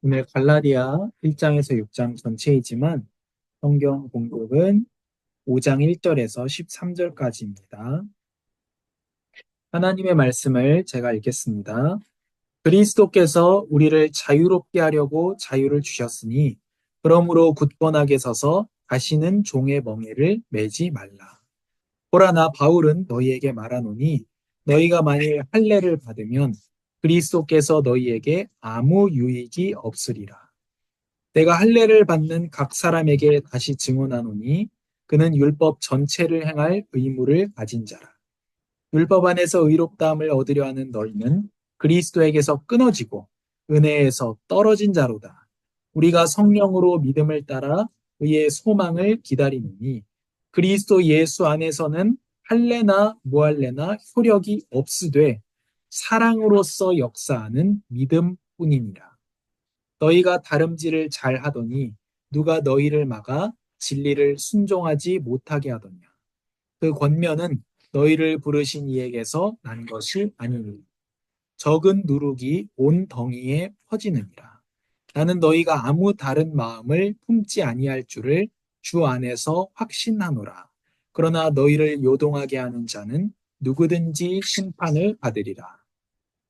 오늘 갈라디아 1장에서 6장 전체이지만 성경 공독은 5장 1절에서 13절까지입니다. 하나님의 말씀을 제가 읽겠습니다. 그리스도께서 우리를 자유롭게 하려고 자유를 주셨으니 그러므로 굳건하게 서서 다시는 종의 멍에를 매지 말라. 보라 나 바울은 너희에게 말하노니 너희가 만일 할례를 받으면 그리스도께서 너희에게 아무 유익이 없으리라. 내가 할례를 받는 각 사람에게 다시 증언하노니 그는 율법 전체를 행할 의무를 가진 자라. 율법 안에서 의롭다함을 얻으려 하는 너희는 그리스도에게서 끊어지고 은혜에서 떨어진 자로다. 우리가 성령으로 믿음을 따라 의의 소망을 기다리느니 그리스도 예수 안에서는 할례나 무할례나 효력이 없으되 사랑으로서 역사하는 믿음뿐이니라. 너희가 다름질을 잘 하더니 누가 너희를 막아 진리를 순종하지 못하게 하더냐. 그 권면은 너희를 부르신 이에게서 난 것이 아니니 적은 누룩이 온 덩이에 퍼지느니라. 나는 너희가 아무 다른 마음을 품지 아니할 줄을 주 안에서 확신하노라. 그러나 너희를 요동하게 하는 자는 누구든지 심판을 받으리라.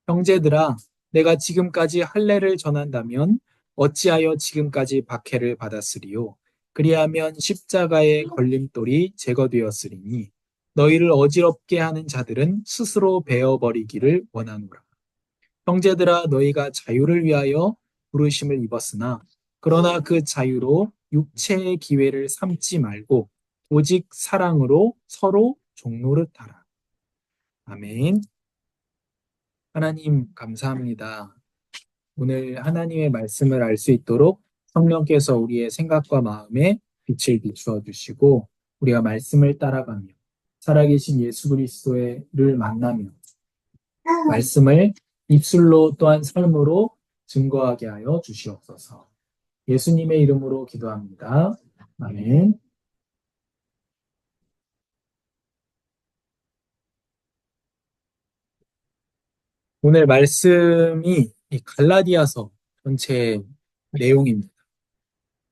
형제들아, 내가 지금까지 할례를 전한다면 어찌하여 지금까지 박해를 받았으리요? 그리하면 십자가의 걸림돌이 제거되었으리니 너희를 어지럽게 하는 자들은 스스로 베어버리기를 원하노라. 형제들아, 너희가 자유를 위하여 부르심을 입었으나 그러나 그 자유로 육체의 기회를 삼지 말고 오직 사랑으로 서로 종노릇하라. 아멘. 하나님 감사합니다. 오늘 하나님의 말씀을 알 수 있도록 성령께서 우리의 생각과 마음에 빛을 비추어 주시고 우리가 말씀을 따라가며 살아계신 예수 그리스도를 만나며 말씀을 입술로 또한 삶으로 증거하게 하여 주시옵소서. 예수님의 이름으로 기도합니다. 아멘. 오늘 말씀이 이 갈라디아서 전체 내용입니다.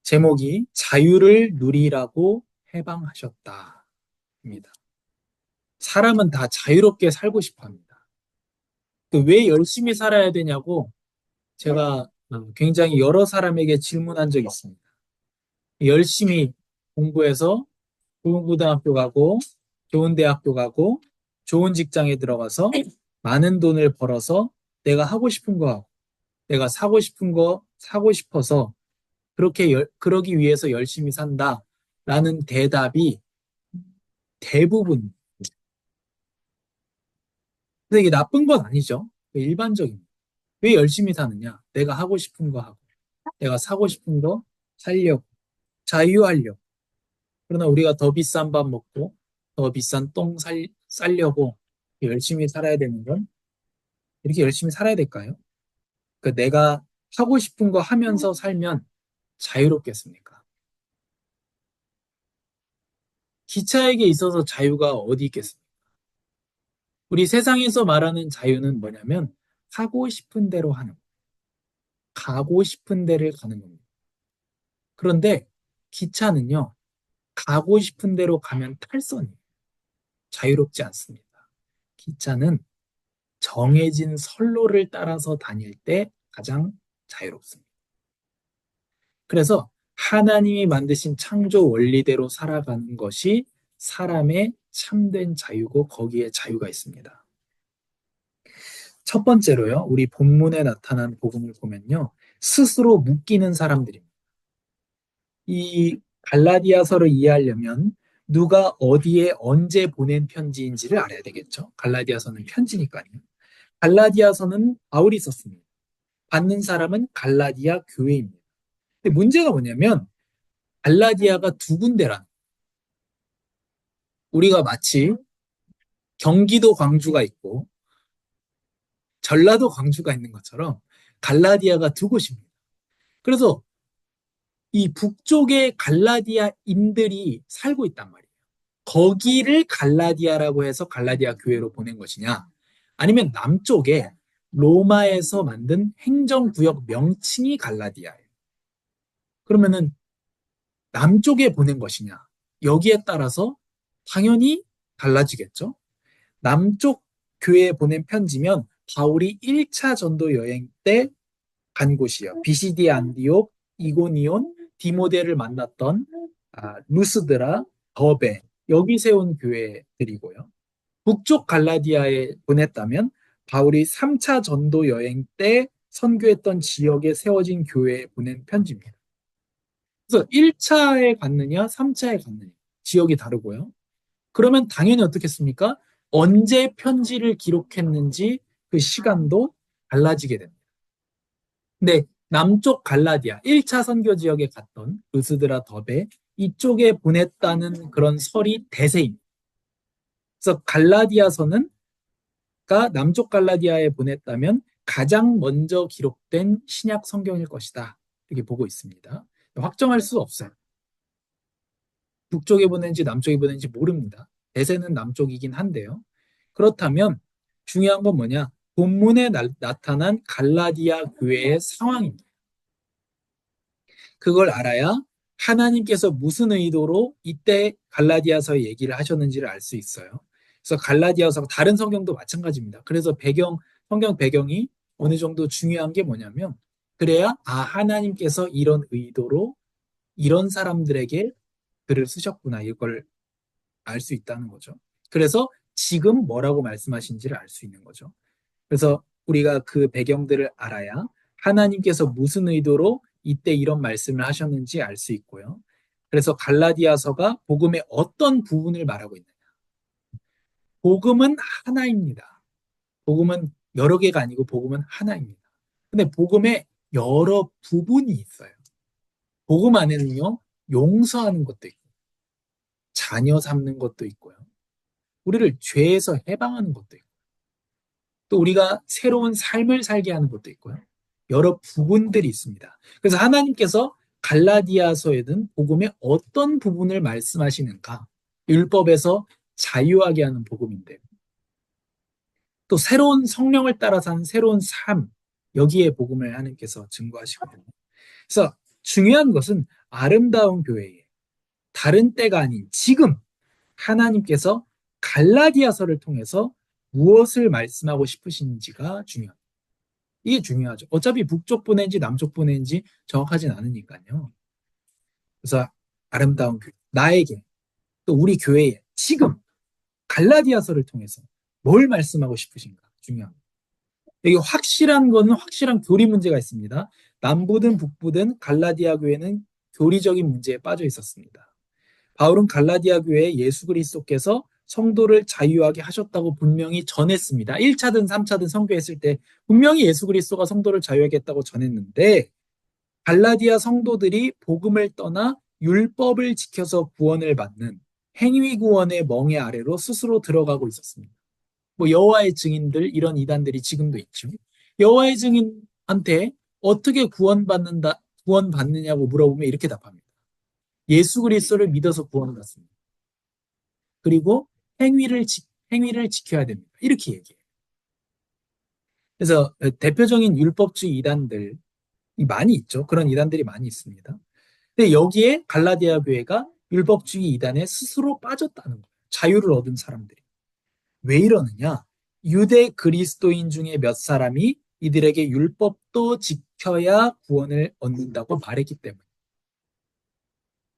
제목이 자유를 누리라고 해방하셨다입니다. 사람은 다 자유롭게 살고 싶어 합니다. 왜 열심히 살아야 되냐고 제가 굉장히 여러 사람에게 질문한 적이 있습니다. 열심히 공부해서 좋은 고등학교 가고 좋은 대학교 가고 좋은 직장에 들어가서 많은 돈을 벌어서 내가 하고 싶은 거 하고 내가 사고 싶은 거 사고 싶어서 그러기 위해서 열심히 산다라는 대답이 대부분. 근데 이게 나쁜 건 아니죠. 일반적입니다. 왜 열심히 사느냐? 내가 하고 싶은 거 하고, 내가 사고 싶은 거 살려고, 자유하려고. 그러나 우리가 더 비싼 밥 먹고, 더 비싼 싸려고 열심히 살아야 되는 건 이렇게 열심히 살아야 될까요? 그러니까 내가 하고 싶은 거 하면서 살면 자유롭겠습니까? 기차에게 있어서 자유가 어디 있겠습니까? 우리 세상에서 말하는 자유는 뭐냐면 하고 싶은 대로 하는 거, 가고 싶은 데를 가는 겁니다. 그런데 기차는요, 가고 싶은 대로 가면 탈선이에요. 자유롭지 않습니다. 기차는 정해진 선로를 따라서 다닐 때 가장 자유롭습니다. 그래서 하나님이 만드신 창조 원리대로 살아가는 것이 사람의 참된 자유고 거기에 자유가 있습니다. 첫 번째로요, 우리 본문에 나타난 복음을 보면요, 스스로 묶이는 사람들입니다. 이 갈라디아서를 이해하려면 누가 어디에 언제 보낸 편지인지를 알아야 되겠죠. 갈라디아서는 편지니까요. 갈라디아서는 바울이 썼습니다. 받는 사람은 갈라디아 교회입니다. 근데 문제가 뭐냐면 갈라디아가 두 군데란, 우리가 마치 경기도 광주가 있고 전라도 광주가 있는 것처럼 갈라디아가 두 곳입니다. 그래서 이 북쪽에 갈라디아인들이 살고 있단 말이에요. 거기를 갈라디아라고 해서 갈라디아 교회로 보낸 것이냐? 아니면 남쪽에 로마에서 만든 행정구역 명칭이 갈라디아예요. 그러면은 남쪽에 보낸 것이냐? 여기에 따라서 당연히 달라지겠죠. 남쪽 교회에 보낸 편지면 바울이 1차 전도 여행 때 간 곳이요. 비시디 안디옥, 이고니온, 디모데를 만났던 루스드라, 더베 여기 세운 교회들이고요. 북쪽 갈라디아에 보냈다면 바울이 3차 전도 여행 때 선교했던 지역에 세워진 교회에 보낸 편지입니다. 그래서 1차에 갔느냐, 3차에 갔느냐 지역이 다르고요. 그러면 당연히 어떻겠습니까? 언제 편지를 기록했는지 그 시간도 달라지게 됩니다. 근데 남쪽 갈라디아 1차 선교 지역에 갔던 루스드라 더베 이쪽에 보냈다는 그런 설이 대세입니다. 그래서 갈라디아서는 남쪽 갈라디아에 보냈다면 가장 먼저 기록된 신약 성경일 것이다. 이렇게 보고 있습니다. 확정할 수 없어요. 북쪽에 보낸지 남쪽에 보낸지 모릅니다. 대세는 남쪽이긴 한데요. 그렇다면 중요한 건 뭐냐? 본문에 나타난 갈라디아 교회의 상황입니다. 그걸 알아야 하나님께서 무슨 의도로 이때 갈라디아서 얘기를 하셨는지를 알 수 있어요. 그래서 갈라디아서 다른 성경도 마찬가지입니다. 그래서 성경 배경이 어느 정도 중요한 게 뭐냐면 그래야 하나님께서 이런 의도로 이런 사람들에게 글을 쓰셨구나 이걸 알 수 있다는 거죠. 그래서 지금 뭐라고 말씀하신지를 알 수 있는 거죠. 그래서 우리가 그 배경들을 알아야 하나님께서 무슨 의도로 이때 이런 말씀을 하셨는지 알 수 있고요. 그래서 갈라디아서가 복음의 어떤 부분을 말하고 있느냐. 복음은 하나입니다. 복음은 여러 개가 아니고 복음은 하나입니다. 근데 복음에 여러 부분이 있어요. 복음 안에는요, 용서하는 것도 있고, 자녀 삼는 것도 있고요. 우리를 죄에서 해방하는 것도 있고, 또 우리가 새로운 삶을 살게 하는 것도 있고요. 여러 부분들이 있습니다. 그래서 하나님께서 갈라디아서에는 복음의 어떤 부분을 말씀하시는가? 율법에서 자유하게 하는 복음인데 또 새로운 성령을 따라 사는 새로운 삶 여기에 복음을 하나님께서 증거하시거든요. 그래서 중요한 것은 아름다운 교회에 다른 때가 아닌 지금 하나님께서 갈라디아서를 통해서 무엇을 말씀하고 싶으신지가 중요합니다. 이게 중요하죠. 어차피 북쪽 보낸지 남쪽 보낸지 정확하진 않으니까요. 그래서 아름다운 교회, 나에게 또 우리 교회에 지금 갈라디아서를 통해서 뭘 말씀하고 싶으신가 중요합니다. 여기 확실한 거는 확실한 교리 문제가 있습니다. 남부든 북부든 갈라디아 교회는 교리적인 문제에 빠져 있었습니다. 바울은 갈라디아 교회에 예수 그리스도께서 성도를 자유하게 하셨다고 분명히 전했습니다. 1차든 3차든 선교했을 때 분명히 예수 그리스도가 성도를 자유하게 했다고 전했는데 갈라디아 성도들이 복음을 떠나 율법을 지켜서 구원을 받는 행위 구원의 멍에 아래로 스스로 들어가고 있었습니다. 뭐 여호와의 증인들 이런 이단들이 지금도 있죠. 여호와의 증인한테 어떻게 구원받느냐고 물어보면 이렇게 답합니다. 예수 그리스도를 믿어서 구원받습니다. 그리고 행위를 지켜야 됩니다. 이렇게 얘기해요. 그래서 대표적인 율법주의 이단들이 많이 있죠. 그런 이단들이 많이 있습니다. 근데 여기에 갈라디아 교회가 율법주의 이단에 스스로 빠졌다는 거예요. 자유를 얻은 사람들이. 왜 이러느냐? 유대 그리스도인 중에 몇 사람이 이들에게 율법도 지켜야 구원을 얻는다고 말했기 때문에.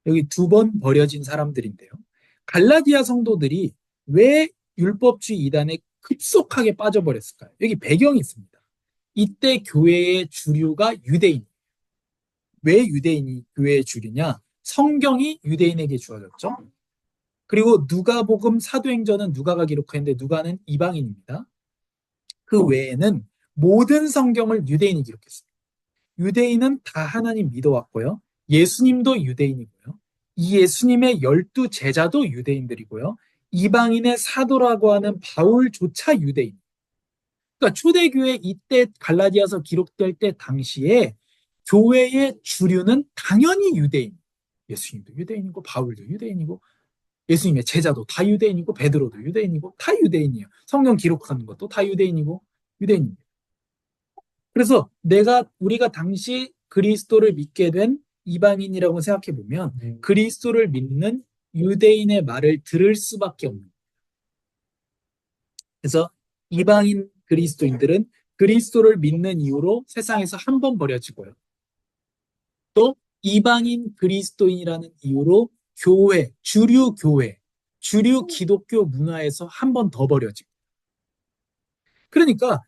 여기 두 번 버려진 사람들인데요. 갈라디아 성도들이 왜 율법주의 이단에 급속하게 빠져버렸을까요? 여기 배경이 있습니다. 이때 교회의 주류가 유대인. 왜 유대인이 교회의 주류냐? 성경이 유대인에게 주어졌죠. 그리고 누가복음 사도행전은 누가가 기록했는데 누가는 이방인입니다. 그 외에는 모든 성경을 유대인이 기록했습니다. 유대인은 다 하나님 믿어왔고요. 예수님도 유대인이고요. 이 예수님의 12 제자도 유대인들이고요. 이방인의 사도라고 하는 바울조차 유대인. 그러니까 초대교회 이때 갈라디아서 기록될 때 당시에 교회의 주류는 당연히 유대인. 예수님도 유대인이고 바울도 유대인이고 예수님의 제자도 다 유대인이고 베드로도 유대인이고 다 유대인이에요. 성경 기록하는 것도 다 유대인이고 유대인입니다. 그래서 우리가 당시 그리스도를 믿게 된 이방인이라고 생각해 보면 그리스도를 믿는 유대인의 말을 들을 수밖에 없는 거예요. 그래서 이방인 그리스도인들은 그리스도를 믿는 이유로 세상에서 한 번 버려지고요. 또 이방인 그리스도인이라는 이유로 주류 기독교 문화에서 한 번 더 버려지고. 그러니까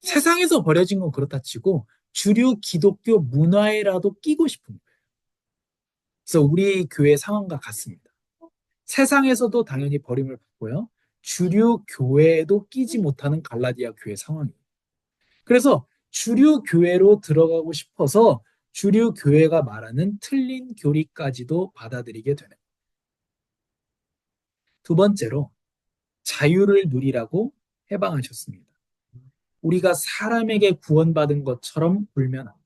세상에서 버려진 건 그렇다 치고 주류 기독교 문화에라도 끼고 싶은 거예요. 그래서 우리 교회 상황과 같습니다. 세상에서도 당연히 버림을 받고요. 주류 교회에도 끼지 못하는 갈라디아 교회 상황이에요. 그래서 주류 교회로 들어가고 싶어서 주류 교회가 말하는 틀린 교리까지도 받아들이게 되는. 두 번째로 자유를 누리라고 해방하셨습니다. 우리가 사람에게 구원받은 것처럼 울면 안 돼요.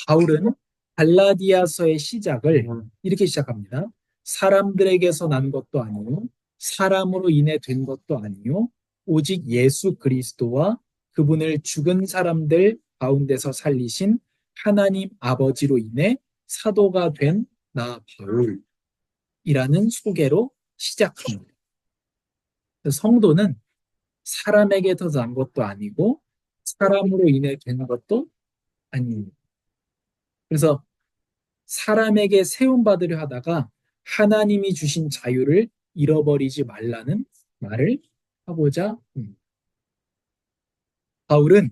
바울은 갈라디아서의 시작을 이렇게 시작합니다. 사람들에게서 난 것도 아니요 사람으로 인해 된 것도 아니요 오직 예수 그리스도와 그분을 죽은 사람들 가운데서 살리신 하나님 아버지로 인해 사도가 된 나 바울이라는 소개로 시작합니다. 성도는 사람에게서 난 것도 아니고 사람으로 인해 된 것도 아닙니다. 그래서 사람에게 세움받으려 하다가 하나님이 주신 자유를 잃어버리지 말라는 말을 하고자 합니다. 바울은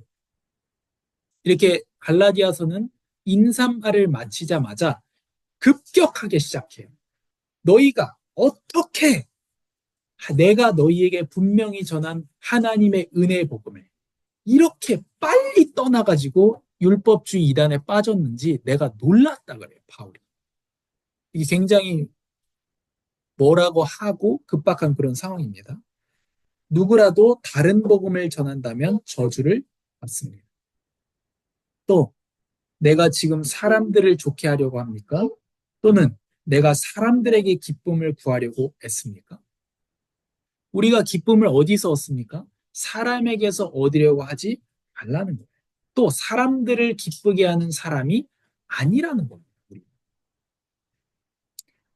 이렇게 갈라디아서는 인삼화를 마치자마자 급격하게 시작해요. 너희가 어떻게 내가 너희에게 분명히 전한 하나님의 은혜의 복음을 이렇게 빨리 떠나가지고 율법주의 이단에 빠졌는지 내가 놀랐다 그래요, 바울이. 이게 굉장히 뭐라고 하고 급박한 그런 상황입니다. 누구라도 다른 복음을 전한다면 저주를 받습니다. 또 내가 지금 사람들을 좋게 하려고 합니까? 또는 내가 사람들에게 기쁨을 구하려고 했습니까? 우리가 기쁨을 어디서 얻습니까? 사람에게서 얻으려고 하지 말라는 거예요. 또 사람들을 기쁘게 하는 사람이 아니라는 겁니다.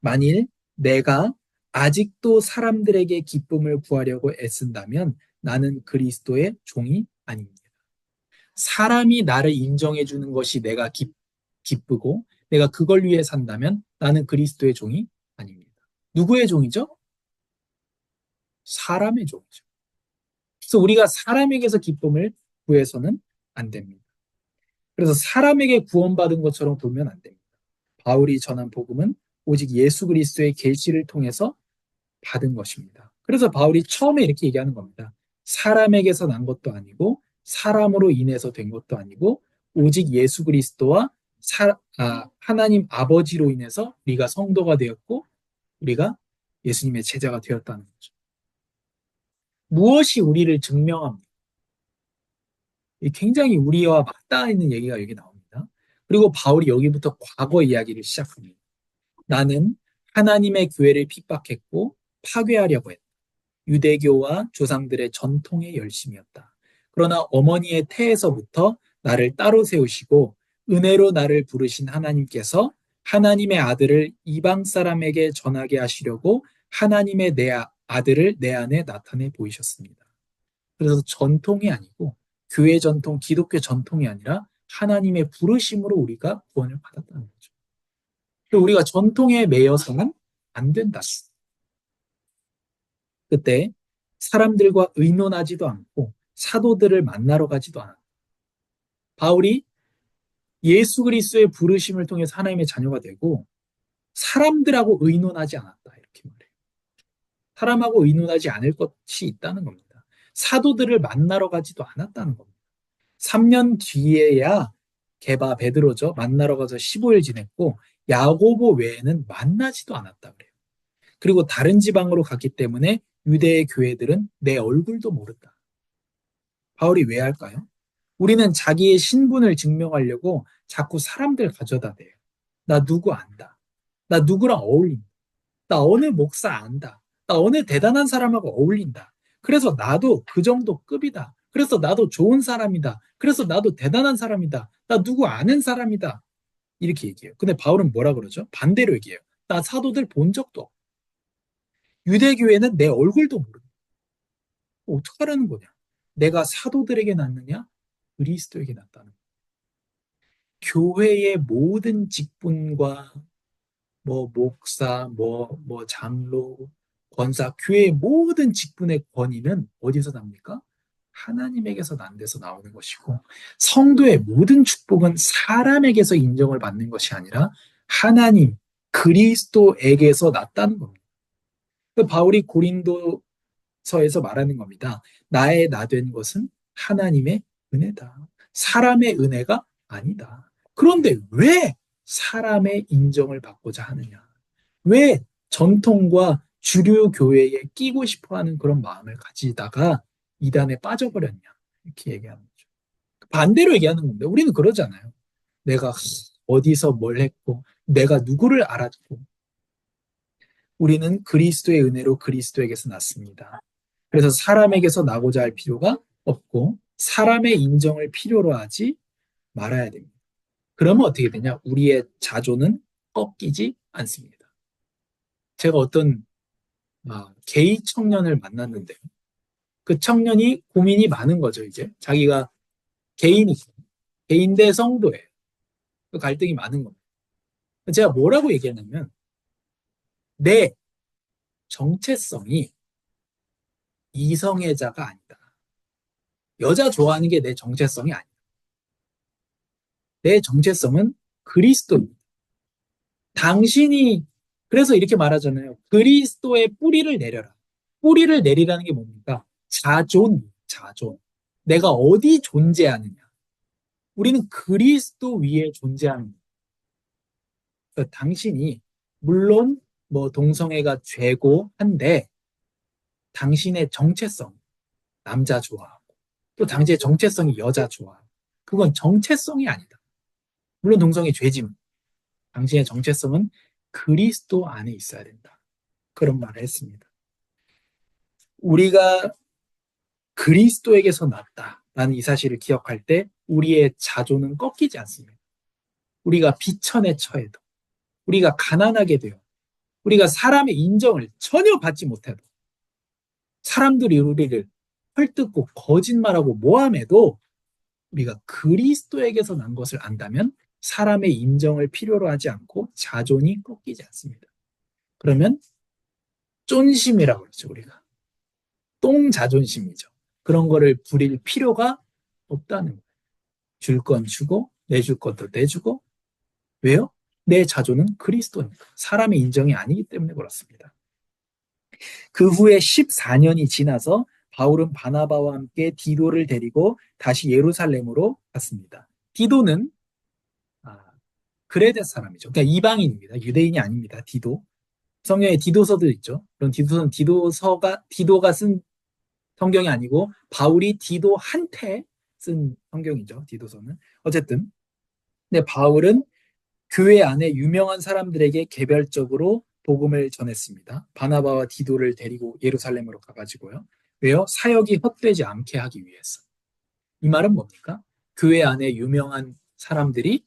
만일 내가 아직도 사람들에게 기쁨을 구하려고 애쓴다면 나는 그리스도의 종이 아닙니다. 사람이 나를 인정해 주는 것이 내가 기쁘고 내가 그걸 위해 산다면 나는 그리스도의 종이 아닙니다. 누구의 종이죠? 사람의 종이죠. 그래서 우리가 사람에게서 기쁨을 구해서는 안 됩니다. 그래서 사람에게 구원받은 것처럼 돌면 안 됩니다. 바울이 전한 복음은 오직 예수 그리스도의 계시를 통해서 받은 것입니다. 그래서 바울이 처음에 이렇게 얘기하는 겁니다. 사람에게서 난 것도 아니고 사람으로 인해서 된 것도 아니고 오직 예수 그리스도와 하나님 아버지로 인해서 우리가 성도가 되었고 우리가 예수님의 제자가 되었다는 거죠. 무엇이 우리를 증명합니까? 굉장히 우리와 맞닿아 있는 얘기가 여기 나옵니다. 그리고 바울이 여기부터 과거 이야기를 시작합니다. 나는 하나님의 교회를 핍박했고 파괴하려고 했다. 유대교와 조상들의 전통의 열심이었다. 그러나 어머니의 태에서부터 나를 따로 세우시고 은혜로 나를 부르신 하나님께서 하나님의 아들을 이방 사람에게 전하게 하시려고 하나님의 아들을 내 안에 나타내 보이셨습니다. 그래서 전통이 아니고 교회 전통, 기독교 전통이 아니라 하나님의 부르심으로 우리가 구원을 받았다는 거죠. 우리가 전통에 매여서는 안 된다. 그때 사람들과 의논하지도 않고 사도들을 만나러 가지도 않았다. 바울이 예수 그리스도의 부르심을 통해서 하나님의 자녀가 되고 사람들하고 의논하지 않았다. 이렇게 말해요. 사람하고 의논하지 않을 것이 있다는 겁니다. 사도들을 만나러 가지도 않았다는 겁니다. 3년 뒤에야 베드로죠. 만나러 가서 15일 지냈고 야고보 외에는 만나지도 않았다 그래요. 그리고 다른 지방으로 갔기 때문에 유대의 교회들은 내 얼굴도 모른다. 바울이 왜 할까요? 우리는 자기의 신분을 증명하려고 자꾸 사람들 가져다 대요. 나 누구 안다. 나 누구랑 어울린다. 나 어느 목사 안다. 나 어느 대단한 사람하고 어울린다. 그래서 나도 그 정도 급이다. 그래서 나도 좋은 사람이다. 그래서 나도 대단한 사람이다. 나 누구 아는 사람이다. 이렇게 얘기해요. 근데 바울은 뭐라 그러죠? 반대로 얘기해요. 나 사도들 본 적도 없고 유대교회는 내 얼굴도 모르고 어떡하라는 거냐? 내가 사도들에게 낫느냐? 그리스도에게 낫다는 거예요. 교회의 모든 직분과 뭐 목사, 뭐 장로, 권사, 교회의 모든 직분의 권위는 어디서 납니까? 하나님에게서 난 데서 나오는 것이고, 성도의 모든 축복은 사람에게서 인정을 받는 것이 아니라 하나님, 그리스도에게서 났다는 겁니다. 그 바울이 고린도서에서 말하는 겁니다. 나의 나 된 것은 하나님의 은혜다. 사람의 은혜가 아니다. 그런데 왜 사람의 인정을 받고자 하느냐? 왜 전통과 주류 교회에 끼고 싶어 하는 그런 마음을 가지다가 이단에 빠져버렸냐? 이렇게 얘기하는 거죠. 반대로 얘기하는 건데, 우리는 그러잖아요. 내가 어디서 뭘 했고, 내가 누구를 알았고, 우리는 그리스도의 은혜로 그리스도에게서 났습니다. 그래서 사람에게서 나고자 할 필요가 없고, 사람의 인정을 필요로 하지 말아야 됩니다. 그러면 어떻게 되냐? 우리의 자존은 꺾이지 않습니다. 제가 어떤 게이 청년을 만났는데 그 청년이 고민이 많은 거죠, 이제. 자기가 개인이고, 개인대 성도예요. 그 갈등이 많은 겁니다. 제가 뭐라고 얘기하냐면, 내 정체성이 이성애자가 아니다. 여자 좋아하는 게 내 정체성이 아니다. 내 정체성은 그리스도입니다. 당신이, 그래서 이렇게 말하잖아요. 그리스도의 뿌리를 내려라. 뿌리를 내리라는 게 뭡니까? 자존. 내가 어디 존재하느냐. 우리는 그리스도 위에 존재하는 거예요. 그러니까 당신이 물론 뭐 동성애가 죄고 한데 당신의 정체성 남자 좋아하고 또 당신의 정체성이 여자 좋아하고 그건 정체성이 아니다. 물론 동성애 죄지만 당신의 정체성은 그리스도 안에 있어야 된다. 그런 말을 했습니다. 우리가 그리스도에게서 났다라는 이 사실을 기억할 때 우리의 자존은 꺾이지 않습니다. 우리가 비천에 처해도 우리가 가난하게 되어 우리가 사람의 인정을 전혀 받지 못해도 사람들이 우리를 헐뜯고 거짓말하고 모함해도 우리가 그리스도에게서 난 것을 안다면 사람의 인정을 필요로 하지 않고 자존이 꺾이지 않습니다. 그러면 쫀심이라고 그러죠, 우리가. 똥 자존심이죠. 그런 거를 부릴 필요가 없다는 거예요. 줄 건 주고 내줄 것도 내주고 왜요? 내 자존은 그리스도니까. 사람의 인정이 아니기 때문에 그렇습니다. 그 후에 14년이 지나서 바울은 바나바와 함께 디도를 데리고 다시 예루살렘으로 갔습니다. 디도는 그레데 사람이죠. 그러니까 이방인입니다. 유대인이 아닙니다. 디도. 성경에 디도서도 있죠. 그런 디도서는 디도가 쓴 성경이 아니고 바울이 디도한테 쓴 성경이죠. 디도서는. 어쨌든 근데 바울은 교회 안에 유명한 사람들에게 개별적으로 복음을 전했습니다. 바나바와 디도를 데리고 예루살렘으로 가가지고요. 왜요? 사역이 헛되지 않게 하기 위해서. 이 말은 뭡니까? 교회 안에 유명한 사람들이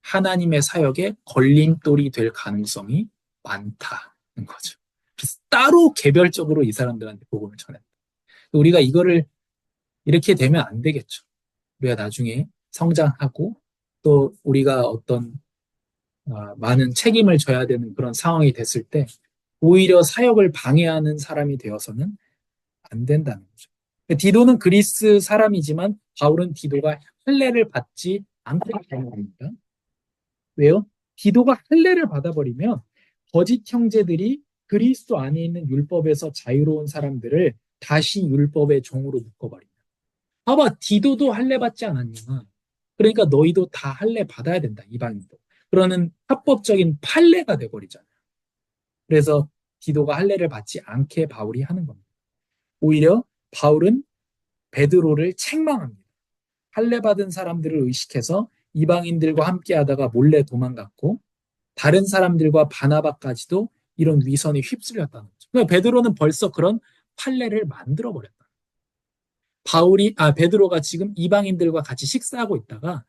하나님의 사역에 걸림돌이 될 가능성이 많다는 거죠. 그래서 따로 개별적으로 이 사람들한테 복음을 전했다. 우리가 이거를 이렇게 되면 안 되겠죠. 우리가 나중에 성장하고 또 우리가 어떤 많은 책임을 져야 되는 그런 상황이 됐을 때 오히려 사역을 방해하는 사람이 되어서는 안 된다는 거죠. 디도는 그리스 사람이지만 바울은 디도가 할례를 받지 않기 때문입니다. 왜요? 디도가 할례를 받아버리면 거짓 형제들이 그리스도 안에 있는 율법에서 자유로운 사람들을 다시 율법의 종으로 묶어버립니다. 봐봐, 디도도 할례 받지 않았냐. 그러니까 너희도 다 할례 받아야 된다, 이방인도. 그러는 합법적인 판례가 돼버리잖아요. 그래서 디도가 할례를 받지 않게 바울이 하는 겁니다. 오히려 바울은 베드로를 책망합니다. 할례 받은 사람들을 의식해서 이방인들과 함께 하다가 몰래 도망갔고 다른 사람들과 바나바까지도 이런 위선이 휩쓸렸다는 거죠. 그러니까 베드로는 벌써 그런 판례를 만들어 버렸다. 베드로가 지금 이방인들과 같이 식사하고 있다가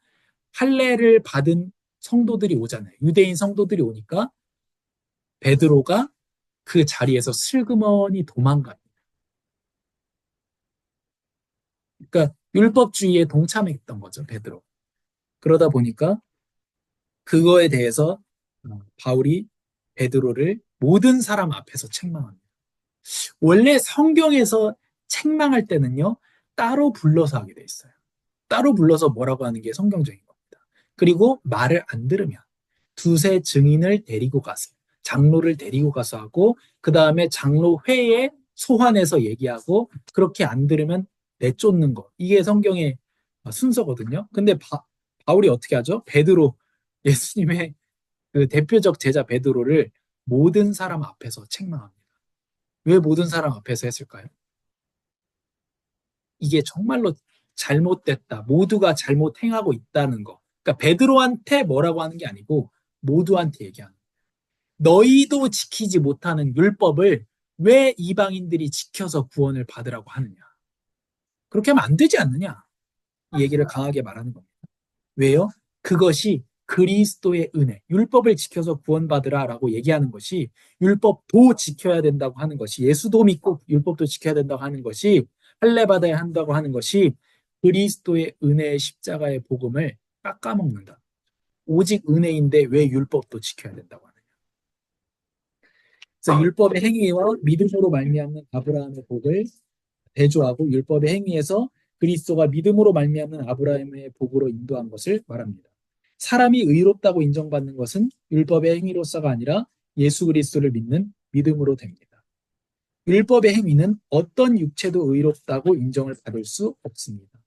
할례를 받은 성도들이 오잖아요. 유대인 성도들이 오니까 베드로가 그 자리에서 슬그머니 도망갑니다. 그러니까 율법주의에 동참했던 거죠, 베드로. 그러다 보니까 그거에 대해서 바울이 베드로를 모든 사람 앞에서 책망합니다. 원래 성경에서 책망할 때는요, 따로 불러서 하게 돼 있어요. 따로 불러서 뭐라고 하는 게 성경적인 겁니다. 그리고 말을 안 들으면 두세 증인을 데리고 가서 장로를 데리고 가서 하고 그 다음에 장로회에 소환해서 얘기하고 그렇게 안 들으면 내쫓는 거. 이게 성경의 순서거든요. 근데 바울이 어떻게 하죠? 베드로, 예수님의 그 대표적 제자 베드로를 모든 사람 앞에서 책망합니다. 왜 모든 사람 앞에서 했을까요? 이게 정말로 잘못됐다. 모두가 잘못 행하고 있다는 거. 그러니까 베드로한테 뭐라고 하는 게 아니고 모두한테 얘기하는 거. 너희도 지키지 못하는 율법을 왜 이방인들이 지켜서 구원을 받으라고 하느냐. 그렇게 하면 안 되지 않느냐. 이 얘기를 강하게 말하는 겁니다. 왜요? 그것이 그리스도의 은혜, 율법을 지켜서 구원받으라라고 얘기하는 것이 율법도 지켜야 된다고 하는 것이 예수도 믿고 율법도 지켜야 된다고 하는 것이 할례 받아야 한다고 하는 것이 그리스도의 은혜의 십자가의 복음을 깎아먹는다. 오직 은혜인데 왜 율법도 지켜야 된다고 하느냐. 그래서 율법의 행위와 믿음으로 말미암는 아브라함의 복을 대조하고 율법의 행위에서 그리스도가 믿음으로 말미암는 아브라함의 복으로 인도한 것을 말합니다. 사람이 의롭다고 인정받는 것은 율법의 행위로서가 아니라 예수 그리스도를 믿는 믿음으로 됩니다. 율법의 행위는 어떤 육체도 의롭다고 인정을 받을 수 없습니다.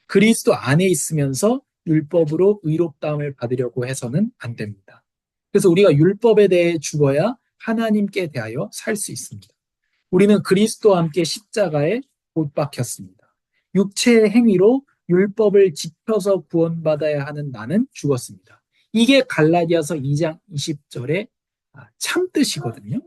그리스도 안에 있으면서 율법으로 의롭다함을 받으려고 해서는 안 됩니다. 그래서 우리가 율법에 대해 죽어야 하나님께 대하여 살 수 있습니다. 우리는 그리스도와 함께 십자가에 못 박혔습니다. 육체의 행위로 율법을 지켜서 구원받아야 하는 나는 죽었습니다. 이게 갈라디아서 2장 20절의 참뜻이거든요.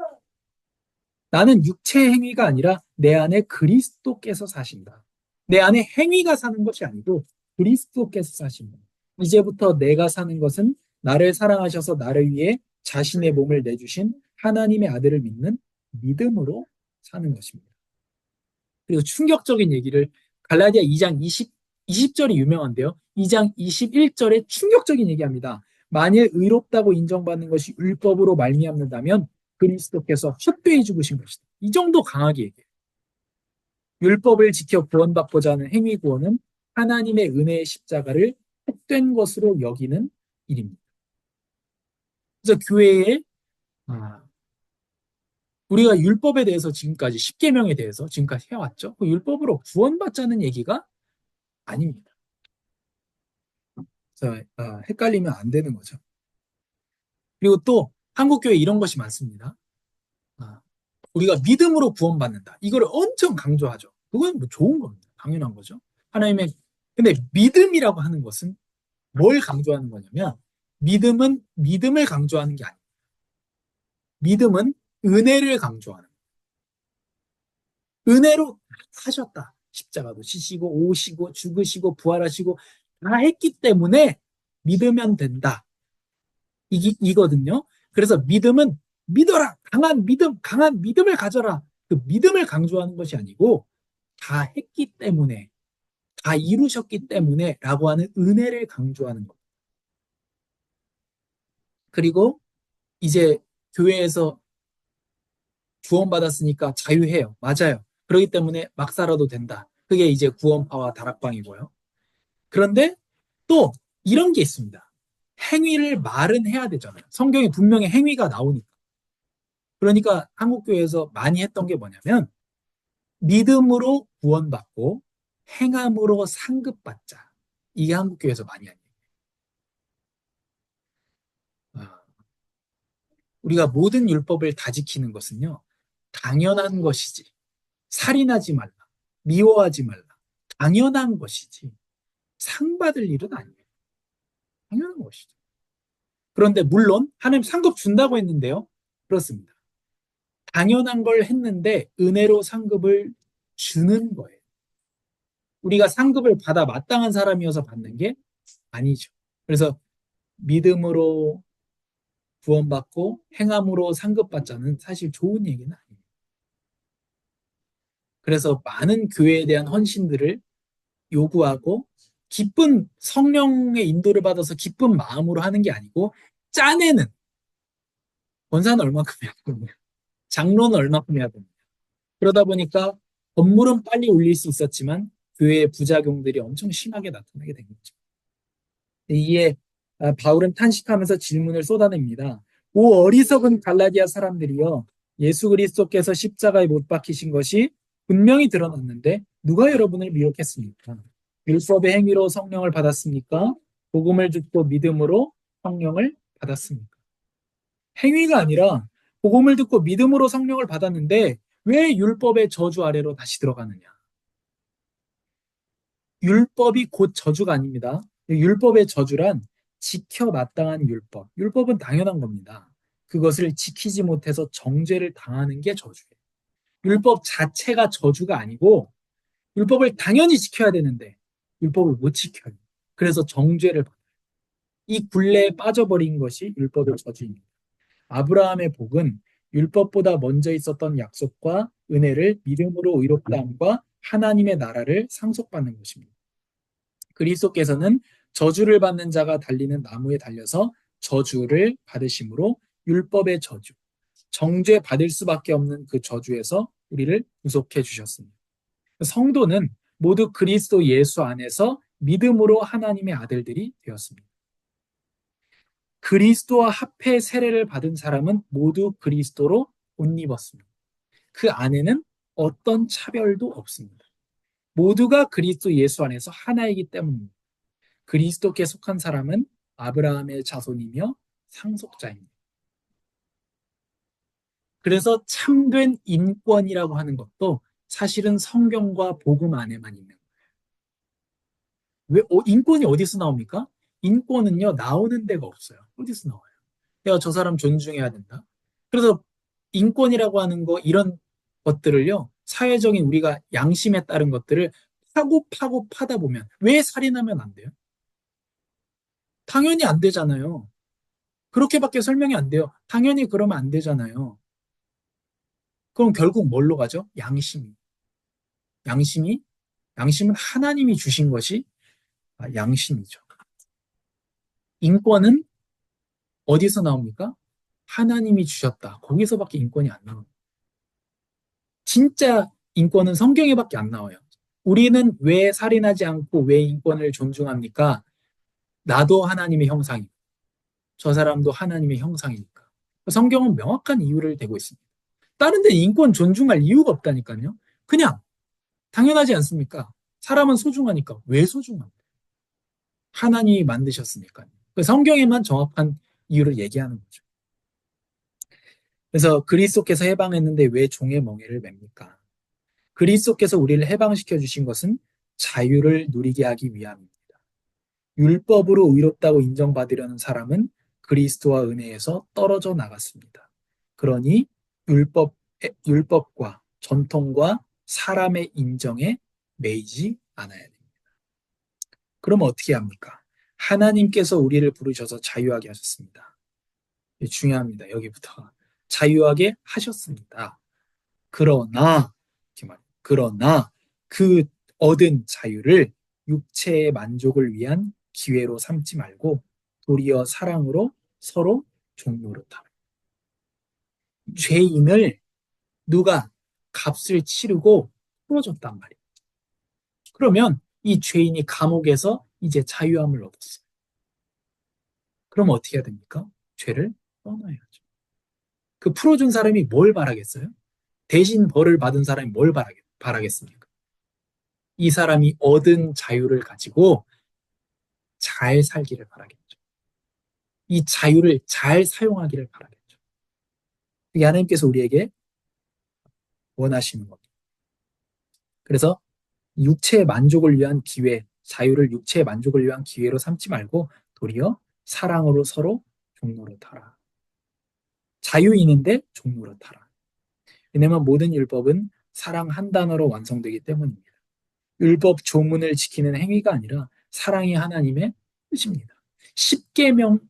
나는 육체의 행위가 아니라 내 안에 그리스도께서 사신다. 내 안에 행위가 사는 것이 아니고 그리스도께서 사신다. 이제부터 내가 사는 것은 나를 사랑하셔서 나를 위해 자신의 몸을 내주신 하나님의 아들을 믿는 믿음으로 사는 것입니다. 그리고 충격적인 얘기를 갈라디아 2장 20절이 유명한데요. 2장 21절에 충격적인 얘기합니다. 만일 의롭다고 인정받는 것이 율법으로 말미암는다면 그리스도께서 헛되이 죽으신 것이다. 이 정도 강하게 얘기해요. 율법을 지켜 구원받고자 하는 행위 구원은 하나님의 은혜의 십자가를 헛된 것으로 여기는 일입니다. 그래서 교회에 우리가 율법에 대해서 지금까지 십계명에 대해서 지금까지 해왔죠. 그 율법으로 구원받자는 얘기가 아닙니다. 그래서 헷갈리면 안 되는 거죠. 그리고 또 한국교회 이런 것이 많습니다. 우리가 믿음으로 구원받는다. 이걸 엄청 강조하죠. 그건 뭐 좋은 겁니다. 당연한 거죠. 하나님의 근데 믿음이라고 하는 것은 뭘 강조하는 거냐면 믿음은 믿음을 강조하는 게 아니에요. 믿음은 은혜를 강조하는 거예요. 은혜로 하셨다. 십자가도 지시고 오시고 죽으시고 부활하시고 다 했기 때문에 믿으면 된다. 이거든요. 그래서 믿음은 믿어라. 강한 믿음을 가져라. 그 믿음을 강조하는 것이 아니고 다 했기 때문에, 다 이루셨기 때문에 라고 하는 은혜를 강조하는 것. 그리고 이제 교회에서 구원받았으니까 자유해요. 맞아요. 그렇기 때문에 막 살아도 된다. 그게 이제 구원파와 다락방이고요. 그런데 또 이런 게 있습니다. 행위를 말은 해야 되잖아요. 성경에 분명히 행위가 나오니까. 그러니까 한국교회에서 많이 했던 게 뭐냐면 믿음으로 구원받고 행함으로 상급받자. 이게 한국교회에서 많이 하는 얘기예요. 우리가 모든 율법을 다 지키는 것은요. 당연한 것이지. 살인하지 말라. 미워하지 말라. 당연한 것이지. 상 받을 일은 아니에요. 당연한 것이죠. 그런데 물론 하나님 상급 준다고 했는데요. 그렇습니다. 당연한 걸 했는데 은혜로 상급을 주는 거예요. 우리가 상급을 받아 마땅한 사람이어서 받는 게 아니죠. 그래서 믿음으로 구원받고 행함으로 상급받자는 사실 좋은 얘기는 아니에요. 그래서 많은 교회에 대한 헌신들을 요구하고 기쁜 성령의 인도를 받아서 기쁜 마음으로 하는 게 아니고 짜내는 권사는 얼마큼 해야 되느냐, 장로는 얼마큼 해야 되느냐. 그러다 보니까 건물은 빨리 올릴 수 있었지만 교회의 부작용들이 엄청 심하게 나타나게 된 거죠. 이에 바울은 탄식하면서 질문을 쏟아냅니다. 오 어리석은 갈라디아 사람들이여, 예수 그리스도께서 십자가에 못 박히신 것이 분명히 드러났는데 누가 여러분을 미혹했습니까? 율법의 행위로 성령을 받았습니까? 복음을 듣고 믿음으로 성령을 받았습니까? 행위가 아니라 복음을 듣고 믿음으로 성령을 받았는데 왜 율법의 저주 아래로 다시 들어가느냐? 율법이 곧 저주가 아닙니다. 율법의 저주란 지켜 마땅한 율법. 율법은 당연한 겁니다. 그것을 지키지 못해서 정죄를 당하는 게 저주예요. 율법 자체가 저주가 아니고 율법을 당연히 지켜야 되는데 율법을 못 지켜요. 그래서 정죄를 받아요. 이 굴레에 빠져버린 것이 율법의 저주입니다. 아브라함의 복은 율법보다 먼저 있었던 약속과 은혜를 믿음으로 의롭다 함과 하나님의 나라를 상속받는 것입니다. 그리스도께서는 저주를 받는 자가 달리는 나무에 달려서 저주를 받으심으로 율법의 저주, 정죄 받을 수밖에 없는 그 저주에서 우리를 구속해 주셨습니다. 성도는 모두 그리스도 예수 안에서 믿음으로 하나님의 아들들이 되었습니다. 그리스도와 합해 세례를 받은 사람은 모두 그리스도로 옷 입었습니다. 그 안에는 어떤 차별도 없습니다. 모두가 그리스도 예수 안에서 하나이기 때문입니다. 그리스도께 속한 사람은 아브라함의 자손이며 상속자입니다. 그래서 참된 인권이라고 하는 것도 사실은 성경과 복음 안에만 있는 거예요. 인권이 어디서 나옵니까? 인권은요, 나오는 데가 없어요. 어디서 나와요? 내가 저 사람 존중해야 된다. 그래서 인권이라고 하는 거, 이런 것들을요, 사회적인 우리가 양심에 따른 것들을 파고 파고 파다 보면 왜 살인하면 안 돼요? 당연히 안 되잖아요. 그렇게밖에 설명이 안 돼요. 당연히 그러면 안 되잖아요. 그럼 결국 뭘로 가죠? 양심이. 양심이, 양심은 하나님이 주신 것이 양심이죠. 인권은 어디서 나옵니까? 하나님이 주셨다. 거기서밖에 인권이 안 나와요. 진짜 인권은 성경에밖에 안 나와요. 우리는 왜 살인하지 않고 왜 인권을 존중합니까? 나도 하나님의 형상이고 저 사람도 하나님의 형상이니까. 성경은 명확한 이유를 대고 있습니다. 다른 데 인권 존중할 이유가 없다니까요. 그냥 당연하지 않습니까? 사람은 소중하니까. 왜 소중합니까? 하나님이 만드셨으니까요. 성경에만 정확한 이유를 얘기하는 거죠. 그래서 그리스도께서 해방했는데 왜 종의 멍에를 맵니까? 그리스도께서 우리를 해방시켜 주신 것은 자유를 누리게 하기 위함입니다. 율법으로 의롭다고 인정받으려는 사람은 그리스도와 은혜에서 떨어져 나갔습니다. 그러니 율법과 전통과 사람의 인정에 매이지 않아야 됩니다. 그럼 어떻게 합니까? 하나님께서 우리를 부르셔서 자유하게 하셨습니다. 중요합니다. 여기부터. 자유하게 하셨습니다. 그러나, 이렇게 말해요. 그러나 그 얻은 자유를 육체의 만족을 위한 기회로 삼지 말고 도리어 사랑으로 서로 종노릇하라. 죄인을 누가 값을 치르고 풀어줬단 말이에요. 그러면 이 죄인이 감옥에서 이제 자유함을 얻었어요. 그럼 어떻게 해야 됩니까? 죄를 떠나야죠. 그 풀어준 사람이 뭘 바라겠어요? 대신 벌을 받은 사람이 뭘 바라겠습니까? 이 사람이 얻은 자유를 가지고 잘 살기를 바라겠죠. 이 자유를 잘 사용하기를 바라겠죠. 그게 하나님께서 우리에게 원하시는 겁니다. 그래서 육체의 만족을 위한 기회, 자유를 육체의 만족을 위한 기회로 삼지 말고 도리어 사랑으로 서로 종노릇하라. 자유인인데 종노릇하라. 왜냐하면 모든 율법은 사랑 한 단어로 완성되기 때문입니다. 율법 조문을 지키는 행위가 아니라 사랑이 하나님의 뜻입니다. 십계명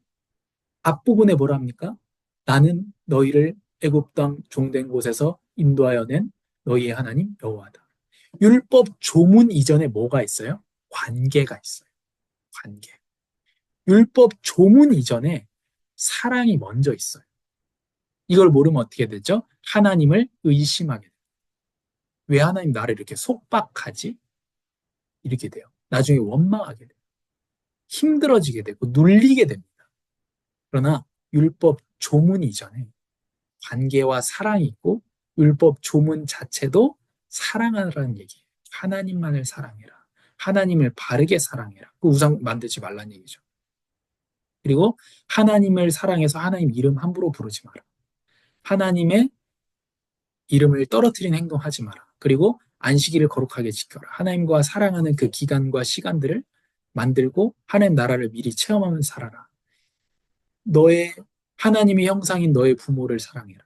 앞부분에 뭐라 합니까? 나는 너희를 애굽 땅 종된 곳에서 인도하여 낸 너희의 하나님 여호와다. 율법 조문 이전에 뭐가 있어요? 관계가 있어요. 관계. 율법 조문 이전에 사랑이 먼저 있어요. 이걸 모르면 어떻게 되죠? 하나님을 의심하게 돼요. 왜 하나님 나를 이렇게 속박하지? 이렇게 돼요. 나중에 원망하게 돼요. 힘들어지게 되고 눌리게 됩니다. 그러나 율법 조문 이전에 관계와 사랑이 있고 율법 조문 자체도 사랑하라는 얘기예요. 하나님만을 사랑해라. 하나님을 바르게 사랑해라. 그 우상 만들지 말라는 얘기죠. 그리고 하나님을 사랑해서 하나님 이름 함부로 부르지 마라. 하나님의 이름을 떨어뜨리는 행동하지 마라. 그리고 안식일을 거룩하게 지켜라. 하나님과 사랑하는 그 기간과 시간들을 만들고 하나님 나라를 미리 체험하면서 살아라. 너의 하나님의 형상인 너의 부모를 사랑해라.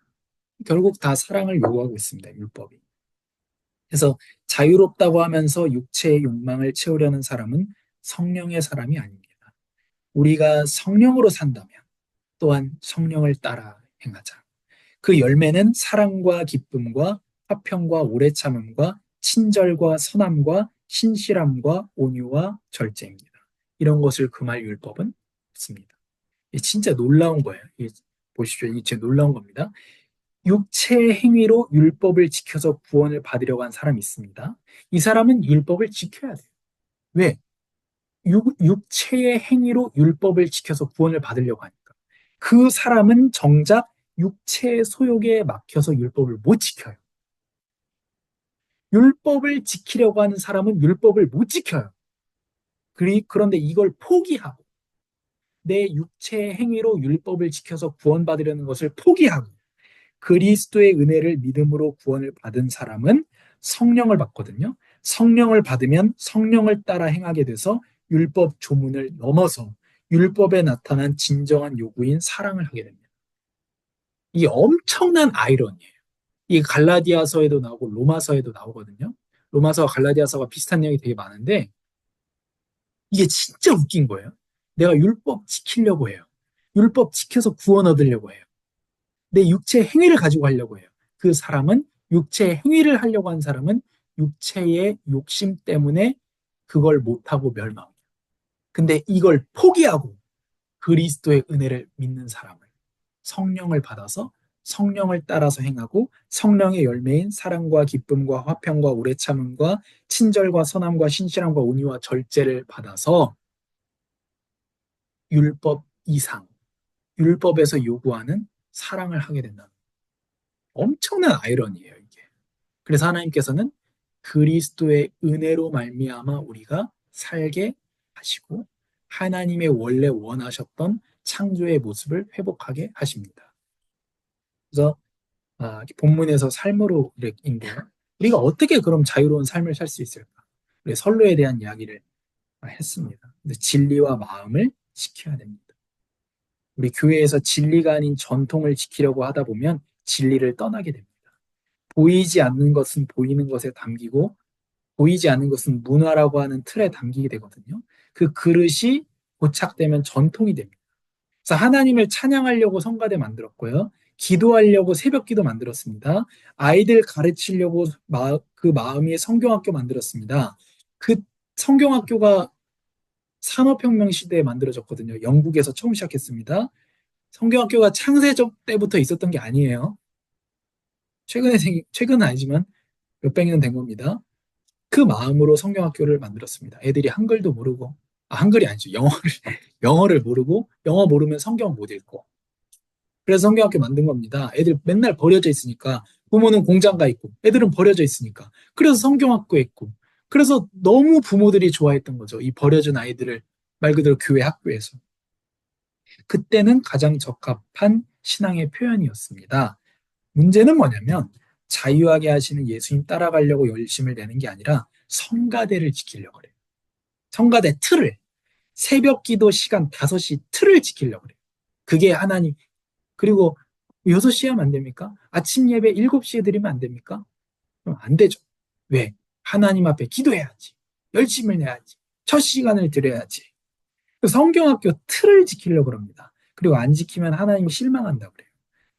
결국 다 사랑을 요구하고 있습니다. 율법이. 그래서 자유롭다고 하면서 육체의 욕망을 채우려는 사람은 성령의 사람이 아닙니다. 우리가 성령으로 산다면 또한 성령을 따라 행하자. 그 열매는 사랑과 기쁨과 화평과 오래 참음과 친절과 선함과 신실함과 온유와 절제입니다. 이런 것을 금할 율법은 없습니다. 이게 진짜 놀라운 거예요. 보십시오. 이게 진짜 놀라운 겁니다. 육체의 행위로 율법을 지켜서 구원을 받으려고 한 사람이 있습니다. 이 사람은 율법을 지켜야 돼요. 왜? 육체의 행위로 율법을 지켜서 구원을 받으려고 하니까. 그 사람은 정작 육체의 소욕에 막혀서 율법을 못 지켜요. 율법을 지키려고 하는 사람은 율법을 못 지켜요. 그런데 이걸 포기하고 내 육체의 행위로 율법을 지켜서 구원받으려는 것을 포기하고 그리스도의 은혜를 믿음으로 구원을 받은 사람은 성령을 받거든요. 성령을 받으면 성령을 따라 행하게 돼서 율법 조문을 넘어서 율법에 나타난 진정한 요구인 사랑을 하게 됩니다. 이게 엄청난 아이러니예요. 이 갈라디아서에도 나오고 로마서에도 나오거든요. 로마서와 갈라디아서가 비슷한 내용이 되게 많은데 이게 진짜 웃긴 거예요. 내가 율법 지키려고 해요. 율법 지켜서 구원 얻으려고 해요. 내 육체의 행위를 가지고 하려고 해요. 그 사람은 육체의 행위를 하려고 한 사람은 육체의 욕심 때문에 그걸 못하고 멸망해요. 근데 이걸 포기하고 그리스도의 은혜를 믿는 사람을 성령을 받아서 성령을 따라서 행하고 성령의 열매인 사랑과 기쁨과 화평과 오래 참음과 친절과 선함과 신실함과 온유와 절제를 받아서 율법 이상, 율법에서 요구하는 사랑을 하게 된다. 엄청난 아이러니예요, 이게. 그래서 하나님께서는 그리스도의 은혜로 말미암아 우리가 살게 하시고 하나님의 원래 원하셨던 창조의 모습을 회복하게 하십니다. 그래서 본문에서 삶으로 인데요. 우리가 어떻게 그럼 자유로운 삶을 살 수 있을까? 우리 선로에 대한 이야기를 했습니다. 근데 진리와 마음을 지켜야 됩니다. 우리 교회에서 진리가 아닌 전통을 지키려고 하다 보면 진리를 떠나게 됩니다. 보이지 않는 것은 보이는 것에 담기고 보이지 않는 것은 문화라고 하는 틀에 담기게 되거든요. 그 그릇이 고착되면 전통이 됩니다. 그래서 하나님을 찬양하려고 성가대 만들었고요. 기도하려고 새벽기도 만들었습니다. 아이들 가르치려고 그 마음이 성경학교 만들었습니다. 그 성경학교가 산업혁명 시대에 만들어졌거든요. 영국에서 처음 시작했습니다. 성경학교가 창세적 때부터 있었던 게 아니에요. 최근은 아니지만 몇백 년 된 겁니다. 그 마음으로 성경학교를 만들었습니다. 애들이 한글도 모르고, 한글이 아니죠. 영어를 모르고, 영어 모르면 성경 못 읽고. 그래서 성경학교 만든 겁니다. 애들 맨날 버려져 있으니까, 부모는 공장 가 있고, 애들은 버려져 있으니까. 그래서 성경학교에 있고. 그래서 너무 부모들이 좋아했던 거죠. 이 버려진 아이들을 말 그대로 교회 학교에서. 그때는 가장 적합한 신앙의 표현이었습니다. 문제는 뭐냐면 자유하게 하시는 예수님 따라가려고 열심을 내는 게 아니라 성가대를 지키려고 그래요. 성가대 틀을 새벽 기도 시간 5시 틀을 지키려고 그래요. 그게 하나님. 그리고 6시에 하면 안 됩니까? 아침 예배 7시에 드리면 안 됩니까? 그럼 안 되죠. 왜? 하나님 앞에 기도해야지. 열심을 내야지. 첫 시간을 드려야지. 그 성경학교 틀을 지키려고 합니다. 그리고 안 지키면 하나님이 실망한다고 그래요.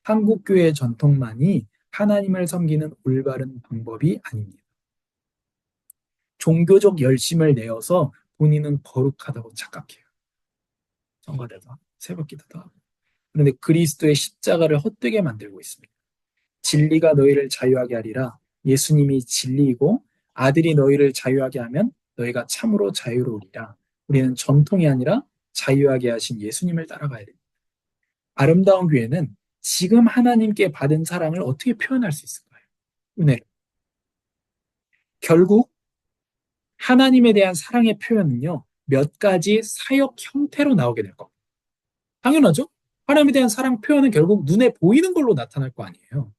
한국교회 전통만이 하나님을 섬기는 올바른 방법이 아닙니다. 종교적 열심을 내어서 본인은 거룩하다고 착각해요. 성가대도 하고 새벽기도도 하고. 그런데 그리스도의 십자가를 헛되게 만들고 있습니다. 진리가 너희를 자유하게 하리라. 예수님이 진리이고 아들이 너희를 자유하게 하면 너희가 참으로 자유로우리라. 우리는 전통이 아니라 자유하게 하신 예수님을 따라가야 됩니다. 아름다운 교회는 지금 하나님께 받은 사랑을 어떻게 표현할 수 있을까요? 은혜를. 결국 하나님에 대한 사랑의 표현은요, 몇 가지 사역 형태로 나오게 될 겁니다. 당연하죠? 하나님에 대한 사랑 표현은 결국 눈에 보이는 걸로 나타날 거 아니에요.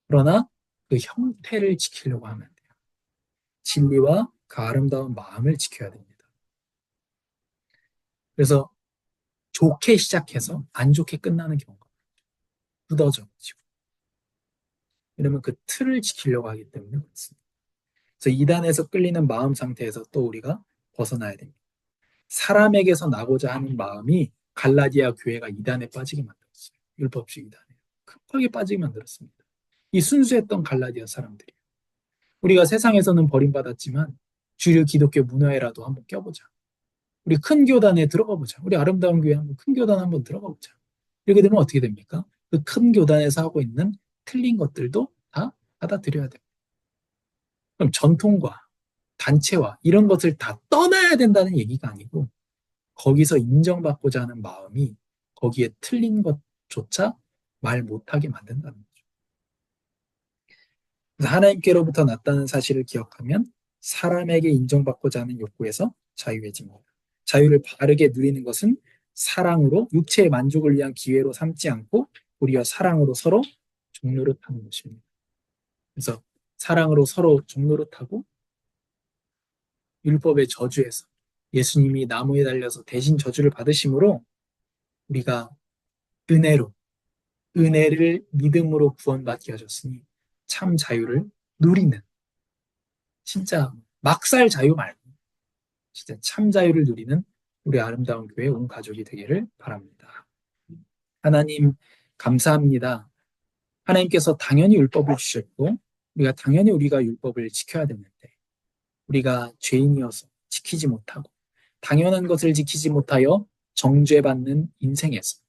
그러나 그 형태를 지키려고 하면 돼요. 진리와 그 아름다운 마음을 지켜야 됩니다. 그래서 좋게 시작해서 안 좋게 끝나는 경우가 굳어져가지고. 이러면 그 틀을 지키려고 하기 때문에 그렇습니다. 그래서 이단에서 끌리는 마음 상태에서 또 우리가 벗어나야 됩니다. 사람에게서 나고자 하는 마음이 갈라디아 교회가 이단에 빠지게 만들었어요. 율법주의 이단에. 급하게 빠지게 만들었습니다. 이 순수했던 갈라디아 사람들이. 우리가 세상에서는 버림받았지만 주류 기독교 문화에라도 한번 껴보자. 우리 큰 교단에 들어가 보자. 우리 아름다운 교회 한번 큰 교단 한번 들어가 보자. 이렇게 되면 어떻게 됩니까? 그 큰 교단에서 하고 있는 틀린 것들도 다 받아들여야 돼요. 그럼 전통과 단체와 이런 것을 다 떠나야 된다는 얘기가 아니고 거기서 인정받고자 하는 마음이 거기에 틀린 것조차 말 못하게 만든다는 거죠. 그래서 하나님께로부터 났다는 사실을 기억하면 사람에게 인정받고자 하는 욕구에서 자유해집니다. 자유를 바르게 누리는 것은 사랑으로 육체의 만족을 위한 기회로 삼지 않고 도리어 사랑으로 서로 종노릇하는 것입니다. 그래서 사랑으로 서로 종노릇하고 율법의 저주에서 예수님이 나무에 달려서 대신 저주를 받으심으로 우리가 은혜로 은혜를 믿음으로 구원받게 하셨으니 참 자유를 누리는 진짜 막살 자유 말고 진짜 참 자유를 누리는 우리 아름다운 교회 온 가족이 되기를 바랍니다. 하나님 감사합니다. 하나님께서 당연히 율법을 주셨고 우리가 율법을 지켜야 되는데 우리가 죄인이어서 지키지 못하고 당연한 것을 지키지 못하여 정죄받는 인생에서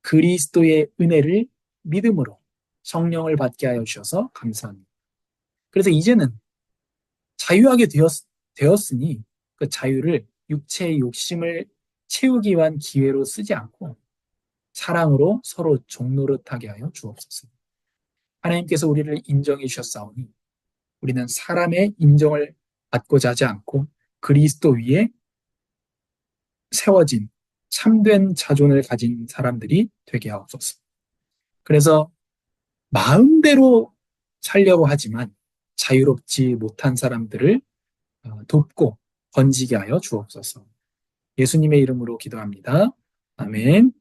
그리스도의 은혜를 믿음으로 성령을 받게 하여 주셔서 감사합니다. 그래서 이제는 자유하게 되었으니 그 자유를 육체의 욕심을 채우기 위한 기회로 쓰지 않고 사랑으로 서로 종노릇하게 하여 주옵소서. 하나님께서 우리를 인정해 주셨사오니 우리는 사람의 인정을 받고자 하지 않고 그리스도 위에 세워진 참된 자존을 가진 사람들이 되게 하옵소서. 그래서 마음대로 살려고 하지만 자유롭지 못한 사람들을 돕고 건지게 하여 주옵소서. 예수님의 이름으로 기도합니다. 아멘.